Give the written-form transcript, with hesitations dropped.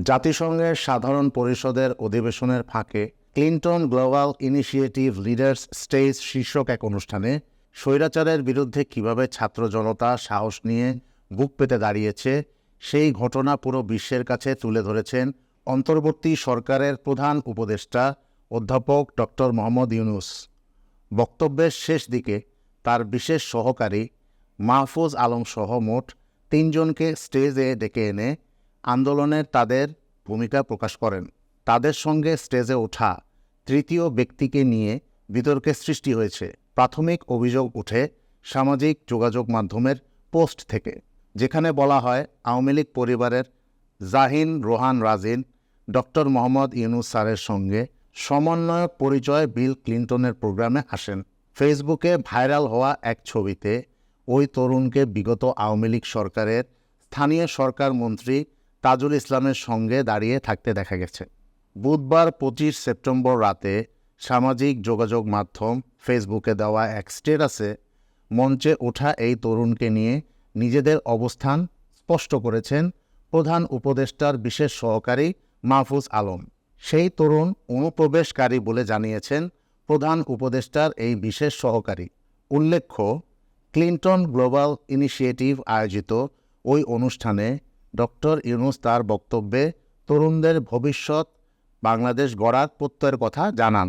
জাতিসংঘের সাধারণ পরিষদের অধিবেশনের ফাঁকে Clinton global initiative leaders stage শীর্ষক এক অনুষ্ঠানে স্বৈরাচারের বিরুদ্ধে কিভাবে ছাত্র জনতা সাহস নিয়ে বুক পেতে দাঁড়িয়েছে সেই ঘটনা পুরো বিশ্বের কাছে তুলে ধরেছেন অন্তর্বর্তী সরকারের প্রধান উপদেষ্টা অধ্যাপক ডক্টর মোহাম্মদ ইউনূস। বক্তব্যের শেষ দিকে তার বিশেষ সহকারী মাহফুজ আলম সহ মোট 3 জনকে স্টেজে ডেকে এনে আন্দোলনের তাদের ভূমিকা প্রকাশ করেন। তাদের সঙ্গে স্টেজে ওঠা তৃতীয় ব্যক্তিকে নিয়ে বিতর্কের সৃষ্টি হয়েছে। প্রাথমিক অভিযোগ উঠে সামাজিক যোগাযোগ মাধ্যমের পোস্ট থেকে, যেখানে বলা হয় আওয়ামী লীগ পরিবারের জাহিন রোহান রাজিন ডক্টর মোহাম্মদ ইউনূস স্যারের সঙ্গে সমন্বয়ক পরিচয় বিল ক্লিন্টনের প্রোগ্রামে আসেন। ফেসবুকে ভাইরাল হওয়া এক ছবিতে ওই তরুণকে বিগত আওয়ামী লীগ সরকারের স্থানীয় সরকার মন্ত্রী তাজুল ইসলামের সঙ্গে দাঁড়িয়ে থাকতে দেখা গেছে। বুধবার 25 সেপ্টেম্বর রাতে সামাজিক যোগাযোগ মাধ্যম ফেসবুকে দেওয়া এক স্ট্যাটাসে মঞ্চে ওঠা এই তরুণকে নিয়ে নিজেদের অবস্থান স্পষ্ট করেছেন প্রধান উপদেষ্টার বিশেষ সহকারী মাহফুজ আলম। সেই তরুণ অনুপ্রবেশকারী বলে জানিয়েছেন প্রধান উপদেষ্টার এই বিশেষ সহকারী। উল্লেখ্য, ক্লিন্টন গ্লোবাল ইনিশিয়েটিভ আয়োজিত ওই অনুষ্ঠানে ডক্টর ইউনূস তার বক্তব্যে তরুণদের ভবিষ্যৎ বাংলাদেশ গড়ার প্রত্যয়ের কথা জানান।